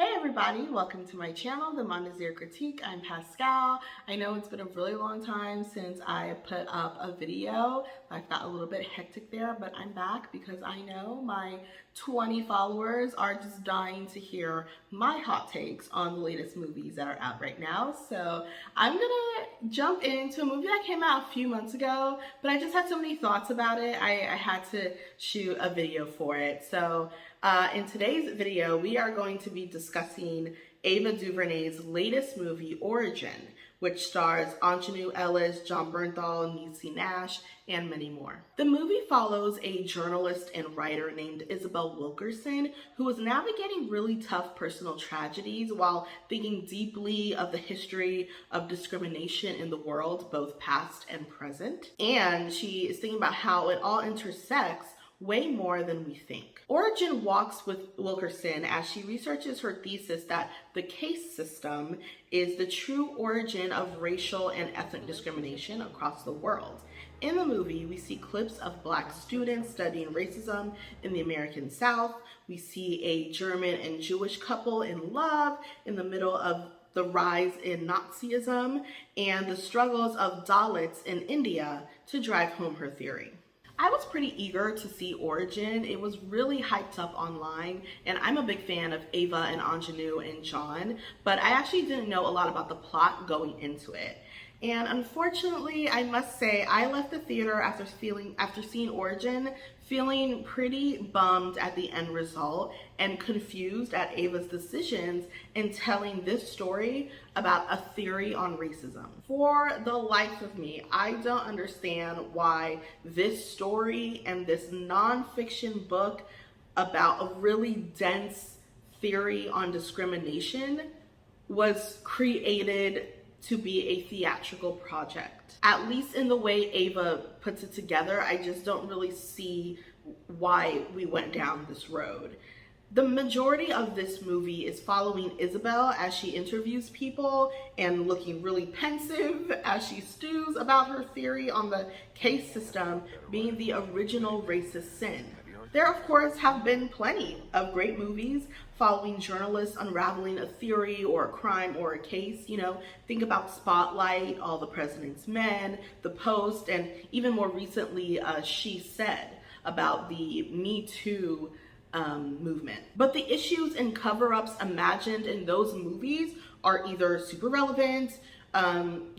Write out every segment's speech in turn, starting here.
Hey everybody, welcome to my channel, The Mondazir Critique. I'm Pascal. I know it's been a really long time since I put up a video. I've got a little bit hectic there, but I'm back because I know my 20 followers are just dying to hear my hot takes on the latest movies that are out right now. So I'm gonna jump into a movie that came out a few months ago, but I just had so many thoughts about it. I had to shoot a video for it. So in today's video, we are going to be discussing Ava DuVernay's latest movie, Origin, which stars Aunjanue Ellis, Jon Bernthal, Niecy Nash, and many more. The movie follows a journalist and writer named Isabel Wilkerson, who is navigating really tough personal tragedies while thinking deeply of the history of discrimination in the world, both past and present. And she is thinking about how it all intersects way more than we think. Origin walks with Wilkerson as she researches her thesis that the caste system is the true origin of racial and ethnic discrimination across the world. In the movie, we see clips of Black students studying racism in the American South. We see a German and Jewish couple in love in the middle of the rise in Nazism and the struggles of Dalits in India to drive home her theory. I was pretty eager to see Origin. It was really hyped up online, and I'm a big fan of Ava and Aunjanue and Jon, but I actually didn't know a lot about the plot going into it. And unfortunately, I must say, I left the theater after seeing Origin feeling pretty bummed at the end result and confused at Ava's decisions in telling this story about a theory on racism. For the life of me, I don't understand why this story and this nonfiction book about a really dense theory on discrimination was created to be a theatrical project. At least in the way Ava puts it together, I just don't really see why we went down this road. The majority of this movie is following Isabel as she interviews people and looking really pensive as she stews about her theory on the caste system being the original racist sin. There, of course, have been plenty of great movies following journalists unraveling a theory or a crime or a case. You know, think about Spotlight, All the President's Men, The Post, and even more recently, She Said, about the Me Too movement. But the issues and cover-ups imagined in those movies are either super relevant,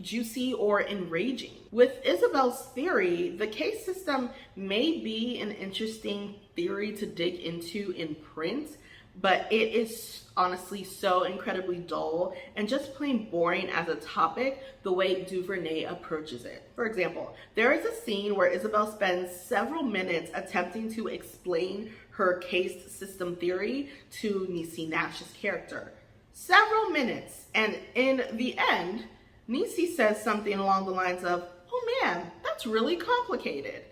juicy, or enraging. With Isabel's theory, the caste system may be an interesting theory to dig into in print, but it is honestly so incredibly dull and just plain boring as a topic the way DuVernay approaches it. For example, there is a scene where Isabel spends several minutes attempting to explain her caste system theory to Niecy Nash's character. Several minutes, and in the end, Niecy says something along the lines of, "Oh man, that's really complicated."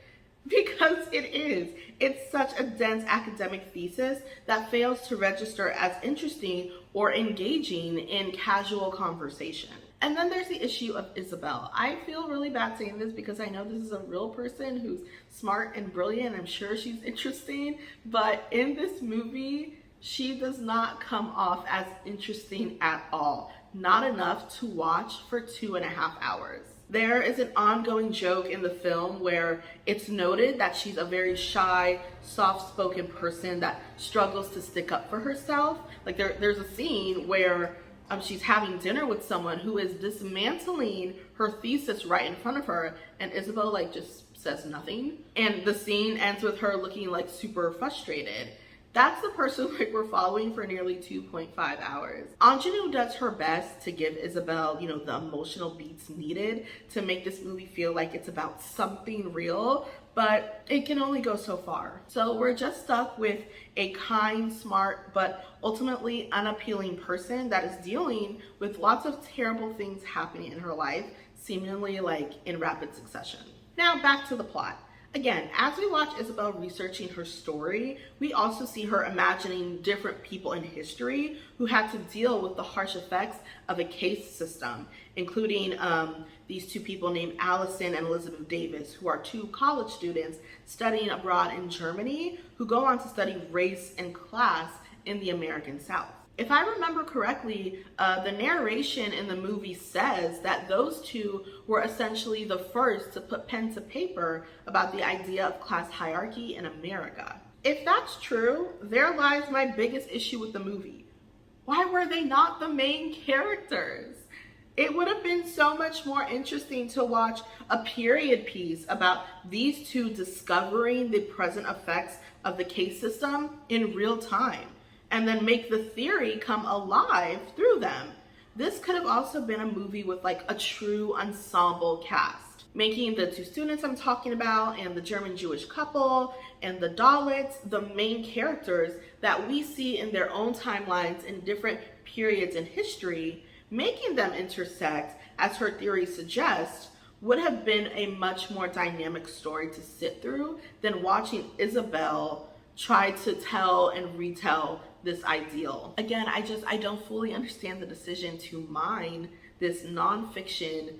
Because it is. It's such a dense academic thesis that fails to register as interesting or engaging in casual conversation. And then there's the issue of Isabel. I feel really bad saying this because I know this is a real person who's smart and brilliant. I'm sure she's interesting, but in this movie, she does not come off as interesting at all. Not enough to watch for 2.5 hours. There is an ongoing joke in the film where it's noted that she's a very shy, soft-spoken person that struggles to stick up for herself. Like there's a scene where she's having dinner with someone who is dismantling her thesis right in front of her, and Isabel just says nothing. And the scene ends with her looking super frustrated. That's the person we're following for nearly 2.5 hours. Aunjanue does her best to give Isabel, the emotional beats needed to make this movie feel like it's about something real, but it can only go so far. So we're just stuck with a kind, smart, but ultimately unappealing person that is dealing with lots of terrible things happening in her life, seemingly in rapid succession. Now back to the plot. Again, as we watch Isabel researching her story, we also see her imagining different people in history who had to deal with the harsh effects of a caste system, including these two people named Allison and Elizabeth Davis, who are two college students studying abroad in Germany, who go on to study race and class in the American South. If I remember correctly, the narration in the movie says that those two were essentially the first to put pen to paper about the idea of class hierarchy in America. If that's true, there lies my biggest issue with the movie. Why were they not the main characters? It would have been so much more interesting to watch a period piece about these two discovering the present effects of the caste system in real time, and then make the theory come alive through them. This could have also been a movie with like a true ensemble cast, making the two students I'm talking about and the German Jewish couple and the Dalits the main characters that we see in their own timelines in different periods in history. Making them intersect, as her theory suggests, would have been a much more dynamic story to sit through than watching Isabel try to tell and retell this ideal. Again, I don't fully understand the decision to mine this nonfiction,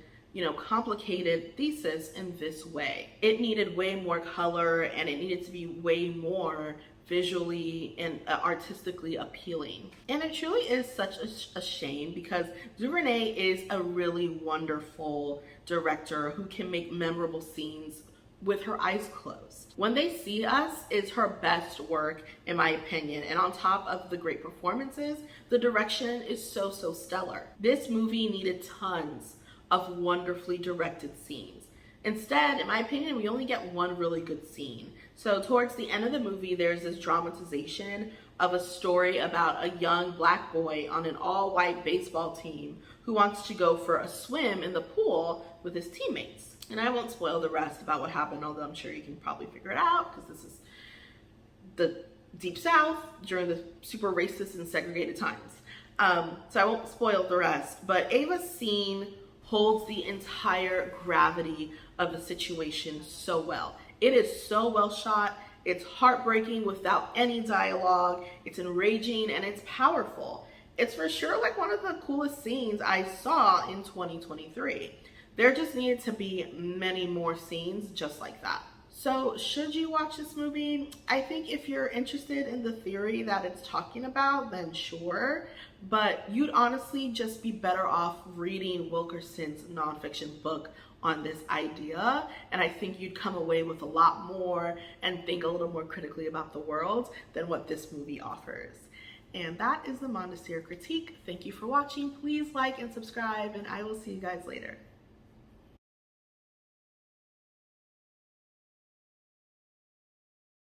complicated thesis in this way. It needed way more color, and it needed to be way more visually and artistically appealing. And it truly is such a shame, because DuVernay is a really wonderful director who can make memorable scenes with her eyes closed. When They See Us is her best work, in my opinion, and on top of the great performances, the direction is so stellar. This movie needed tons of wonderfully directed scenes. Instead, in my opinion, we only get one really good scene. So towards the end of the movie, there's this dramatization of a story about a young black boy on an all-white baseball team who wants to go for a swim in the pool with his teammates. And I won't spoil the rest about what happened, although I'm sure you can probably figure it out, because this is the Deep South during the super racist and segregated times. So I won't spoil the rest, but Ava's scene holds the entire gravity of the situation so well. It is so well shot. It's heartbreaking without any dialogue. It's enraging and it's powerful. It's for sure like one of the coolest scenes I saw in 2023. There just needed to be many more scenes just like that. So should you watch this movie? I think if you're interested in the theory that it's talking about, then sure. But you'd honestly just be better off reading Wilkerson's nonfiction book on this idea. And I think you'd come away with a lot more and think a little more critically about the world than what this movie offers. And that is the Montessori Critique. Thank you for watching. Please like and subscribe, and I will see you guys later.